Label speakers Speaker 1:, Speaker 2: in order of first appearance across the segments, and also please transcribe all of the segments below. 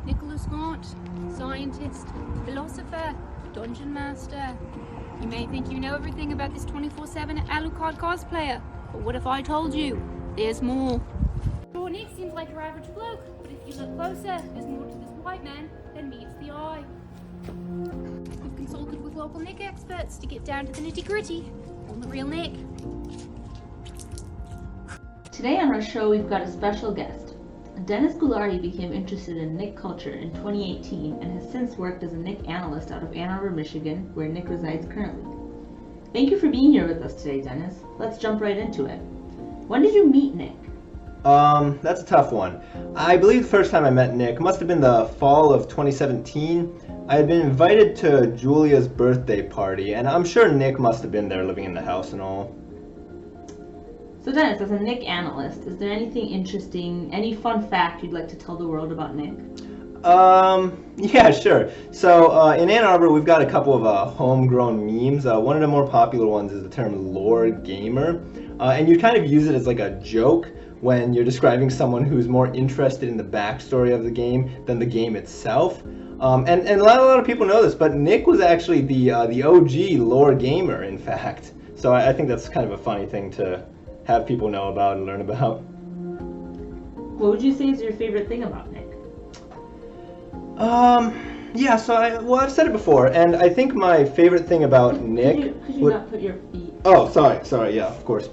Speaker 1: Nicholas Gaunt, scientist, philosopher, dungeon master. You may think you know everything about this 24/7 Alucard cosplayer, but what if I told you? There's more. Sure, Nick seems like your average bloke, but if you look closer, there's more to this white man than meets the eye. We've consulted with local Nick experts to get down to the nitty-gritty on the real Nick.
Speaker 2: Today on our show, we've got a special guest. Dennis Goulari became interested in Nick culture in 2018 and has since worked as a Nick analyst out of Ann Arbor, Michigan, where Nick resides currently. Thank you for being here with us today, Dennis. Let's jump right into it. When did you meet Nick?
Speaker 3: That's a tough one. I believe the first time I met Nick must have been the fall of 2017. I had been invited to Julia's birthday party, and I'm sure Nick must have been there living in the house and all.
Speaker 2: So Dennis, as a Nick analyst, is there anything interesting, any fun fact you'd like to tell the world about Nick?
Speaker 3: Yeah, sure. So, in Ann Arbor, we've got a couple of homegrown memes. One of the more popular ones is the term lore gamer. And you kind of use it as like a joke when you're describing someone who's more interested in the backstory of the game than the game itself. And a lot of people know this, but Nick was actually the OG lore gamer, in fact. So I think that's kind of a funny thing to have people know about and learn about.
Speaker 2: What would you say is your favorite thing about Nick?
Speaker 3: Yeah, so I've said it before, and I think my favorite thing about Nick...
Speaker 2: Could you not put your feet...
Speaker 3: Oh, sorry, yeah, of course.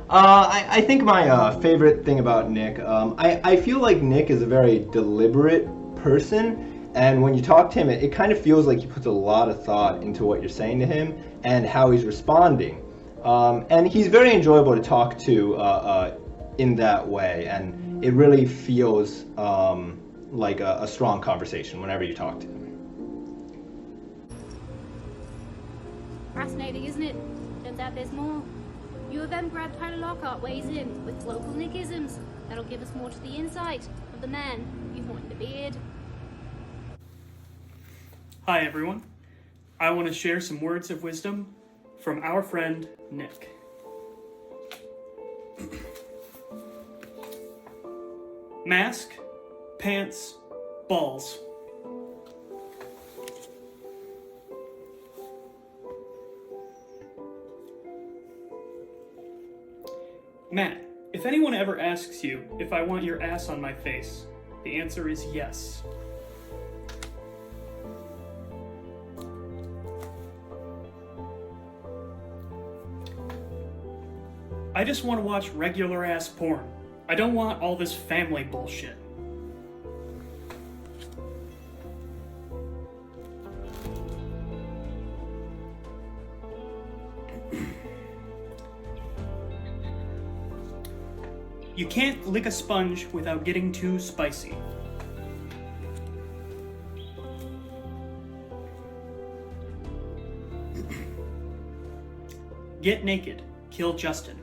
Speaker 3: I think my favorite thing about Nick, I feel like Nick is a very deliberate person, and when you talk to him, it kind of feels like he puts a lot of thought into what you're saying to him and how he's responding. And he's very enjoyable to talk to in that way, and it really feels like a strong conversation whenever you talk to him.
Speaker 1: Fascinating, isn't it? Turns out there's more. U of M grad Tyler Lockhart weighs in with local Nickisms. That'll give us more to the insight of the man behind the beard.
Speaker 4: Hi everyone. I want to share some words of wisdom from our friend Nick. Mask, pants, balls. Matt, if anyone ever asks you if I want your ass on my face, the answer is yes. I just want to watch regular ass porn. I don't want all this family bullshit. You can't lick a sponge without getting too spicy. Get naked. Kill Justin.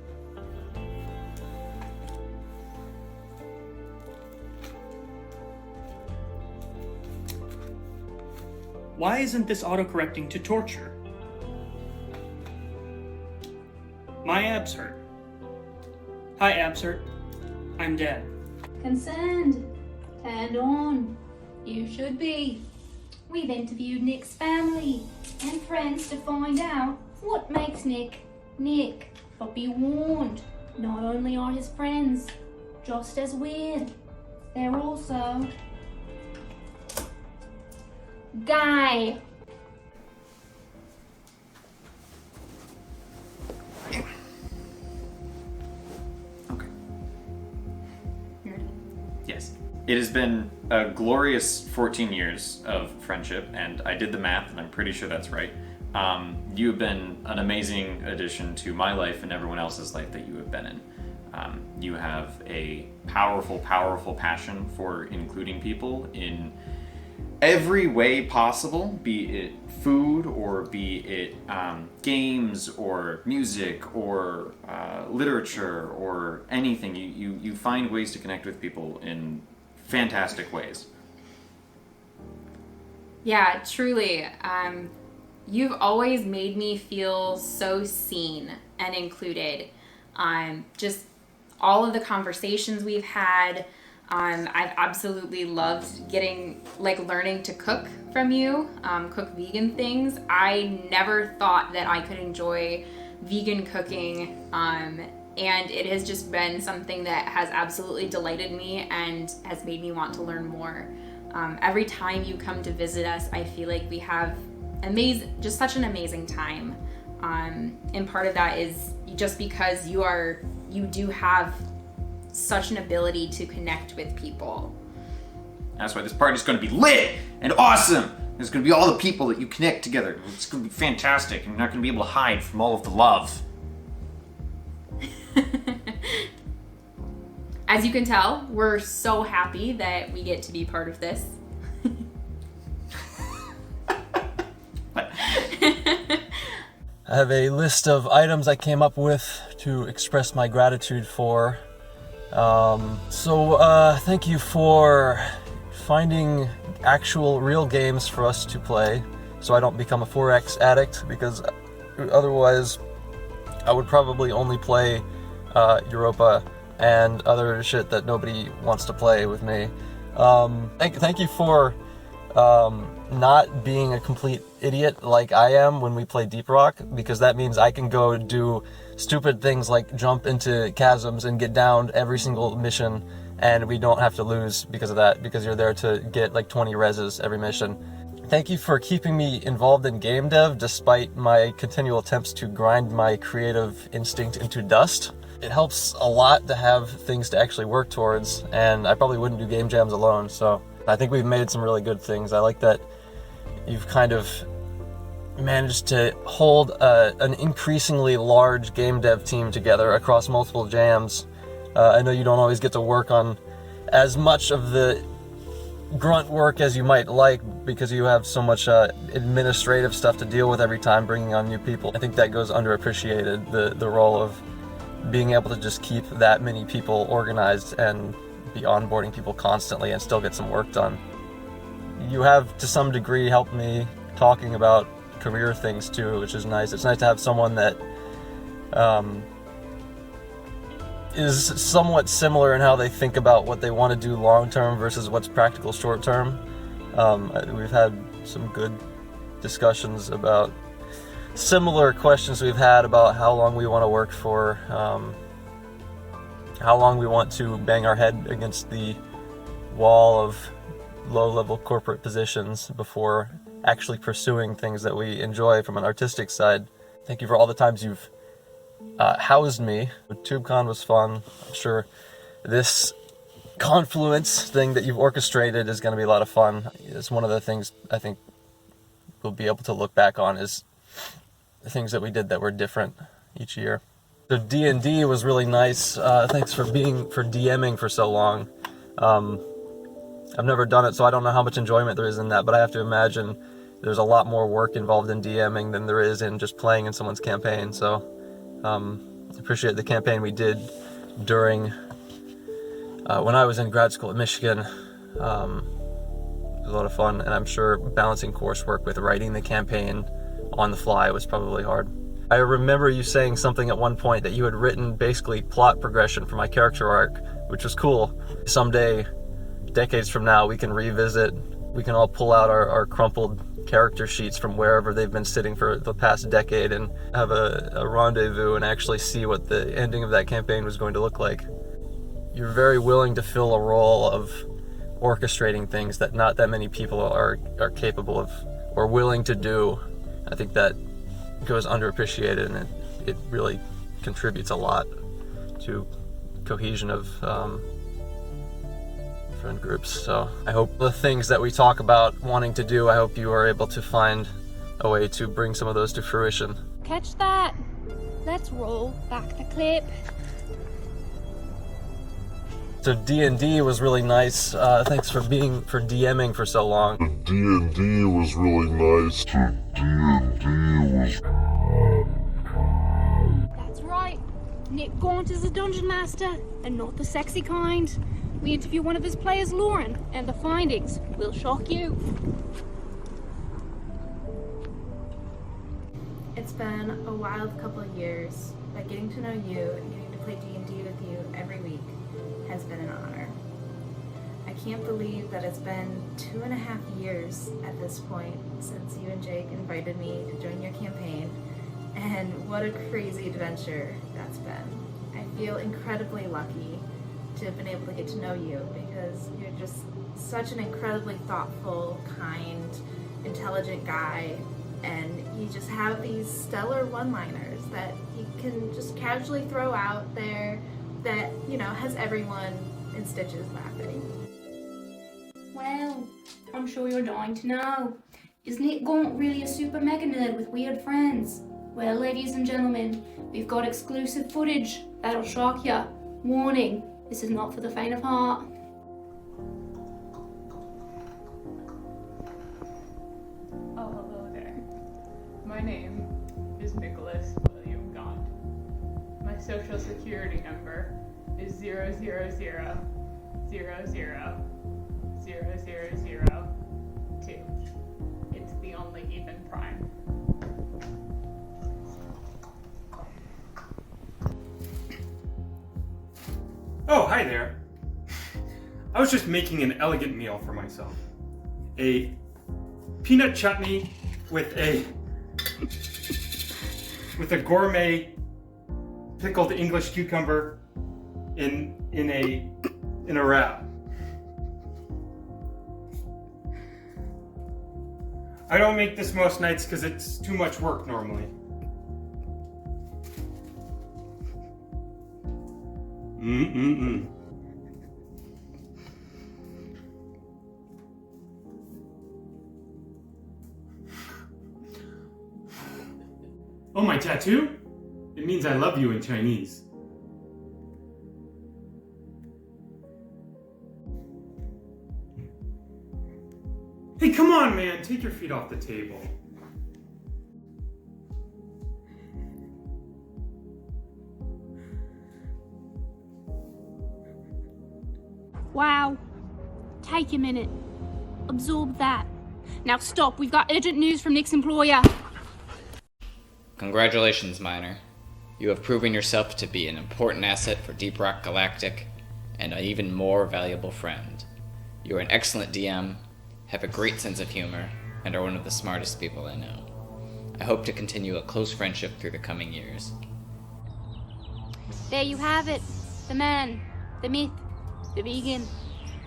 Speaker 4: Why isn't this autocorrecting to torture? My abs hurt. Hi, abs hurt. I'm dead.
Speaker 1: Concerned. Turned on. You should be. We've interviewed Nick's family and friends to find out what makes Nick Nick. But be warned, not only are his friends just as weird, they're also gay.
Speaker 5: Yes. It has been a glorious 14 years of friendship, and I did the math, and I'm pretty sure that's right. You have been an amazing addition to my life and everyone else's life that you have been in. You have a powerful, powerful passion for including people in every way possible, be it food or be it games or music or literature or anything. You find ways to connect with people in fantastic ways.
Speaker 6: Yeah, truly. You've always made me feel so seen and included. Just all of the conversations we've had, I've absolutely loved learning to cook from you, cook vegan things. I never thought that I could enjoy vegan cooking, and it has just been something that has absolutely delighted me and has made me want to learn more. Every time you come to visit us, I feel like we have just such an amazing time. And part of that is just because you do have such an ability to connect with people.
Speaker 5: That's why this party's going to be lit and awesome. There's going to be all the people that you connect together. It's going to be fantastic, and you're not going to be able to hide from all of the love.
Speaker 6: As you can tell, we're so happy that we get to be part of this.
Speaker 7: I have a list of items I came up with to express my gratitude for. Thank you for finding actual real games for us to play so I don't become a 4X addict, because otherwise I would probably only play Europa and other shit that nobody wants to play with me. Thank you for not being a complete idiot like I am when we play Deep Rock, because that means I can go do stupid things like jump into chasms and get down every single mission, and we don't have to lose because of that, because you're there to get like 20 reses every mission. Thank you for keeping me involved in game dev despite my continual attempts to grind my creative instinct into dust. It helps a lot to have things to actually work towards, and I probably wouldn't do game jams alone, so I think we've made some really good things. I like that you've kind of managed to hold an increasingly large game dev team together across multiple jams. I know you don't always get to work on as much of the grunt work as you might like because you have so much administrative stuff to deal with every time bringing on new people. I think that goes underappreciated, the role of being able to just keep that many people organized and be onboarding people constantly and still get some work done. You have to some degree helped me talking about career things too, which is nice. It's nice to have someone that is somewhat similar in how they think about what they want to do long term versus what's practical short term. We've had some good discussions about similar questions we've had about how long we want to work for, how long we want to bang our head against the wall of low-level corporate positions before actually pursuing things that we enjoy from an artistic side. Thank you for all the times you've housed me. TubeCon was fun. I'm sure this confluence thing that you've orchestrated is going to be a lot of fun. It's one of the things I think we'll be able to look back on is the things that we did that were different each year. So D&D was really nice. Thanks for DMing for so long. I've never done it, so I don't know how much enjoyment there is in that, but I have to imagine there's a lot more work involved in DMing than there is in just playing in someone's campaign. So I appreciate the campaign we did during when I was in grad school at Michigan. It was a lot of fun, and I'm sure balancing coursework with writing the campaign on the fly was probably hard. I remember you saying something at one point that you had written basically plot progression for my character arc, which was cool. Someday, decades from now, we can revisit, we can all pull out our crumpled character sheets from wherever they've been sitting for the past decade and have a rendezvous and actually see what the ending of that campaign was going to look like. You're very willing to fill a role of orchestrating things that not that many people are capable of or willing to do. I think that goes underappreciated, and it really contributes a lot to cohesion of friend groups. So I hope the things that we talk about wanting to do, I hope you are able to find a way to bring some of those to fruition.
Speaker 1: Catch that. Let's roll back the clip.
Speaker 7: So D&D was really nice. Thanks for DMing for so long.
Speaker 8: D&D was really nice.
Speaker 1: That's right. Nick Gaunt is a dungeon master, and not the sexy kind. We interview one of his players, Lauren, and the findings will shock you.
Speaker 6: It's been a wild couple of years, but getting to know you and getting to play D&D with you every week has been an honor.
Speaker 9: can't believe that it's been 2.5 years at this point since you and Jake invited me to join your campaign, and what a crazy adventure that's been. I feel incredibly lucky to have been able to get to know you because you're just such an incredibly thoughtful, kind, intelligent guy, and you just have these stellar one-liners that you can just casually throw out there that, you know, has everyone in stitches laughing.
Speaker 1: Well, I'm sure you're dying to know. Is Nick Gaunt really a super mega nerd with weird friends? Well, ladies and gentlemen, we've got exclusive footage that'll shock ya. Warning, this is not for the faint of heart.
Speaker 10: Oh, hello there. My name is Nicholas William Gaunt. My social security number is 000000002. It's the only even prime.
Speaker 11: Oh, hi there. I was just making an elegant meal for myself. A peanut chutney with a gourmet pickled English cucumber in a wrap. I don't make this most nights because it's too much work normally. Oh, my tattoo? It means I love you in Chinese. Hey, come on, man. Take your feet off the table.
Speaker 1: Wow. Take a minute. Absorb that. Now stop, we've got urgent news from Nick's employer.
Speaker 12: Congratulations, Miner. You have proven yourself to be an important asset for Deep Rock Galactic and an even more valuable friend. You are an excellent DM, have a great sense of humor, and are one of the smartest people I know. I hope to continue a close friendship through the coming years.
Speaker 1: There you have it. The man, the myth, the vegan.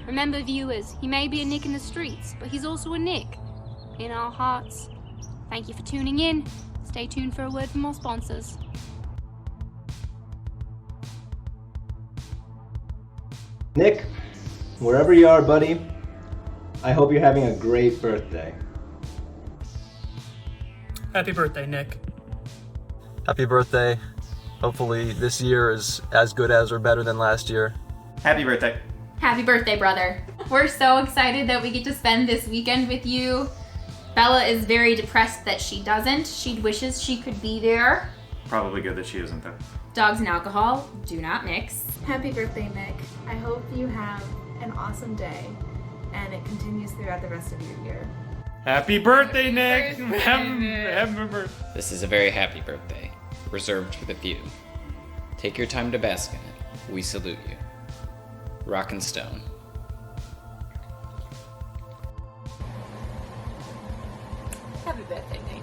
Speaker 1: Remember, viewers, he may be a Nick in the streets, but he's also a Nick in our hearts. Thank you for tuning in. Stay tuned for a word from our sponsors.
Speaker 3: Nick, wherever you are, buddy, I hope you're having a great birthday.
Speaker 4: Happy birthday, Nick.
Speaker 7: Happy birthday. Hopefully this year is as good as or better than last year.
Speaker 5: Happy birthday.
Speaker 6: Happy birthday, brother. We're so excited that we get to spend this weekend with you. Bella is very depressed that she doesn't. She wishes she could be there.
Speaker 5: Probably good that she isn't, though.
Speaker 6: Dogs and alcohol do not mix.
Speaker 9: Happy birthday, Nick. I hope you have an awesome day and it continues throughout the rest of your year.
Speaker 11: Happy birthday, Nick! Happy birthday.
Speaker 12: This is a very happy birthday, reserved for the few. Take your time to bask in it. We salute you. Rock and Stone.
Speaker 10: Happy birthday, Nick.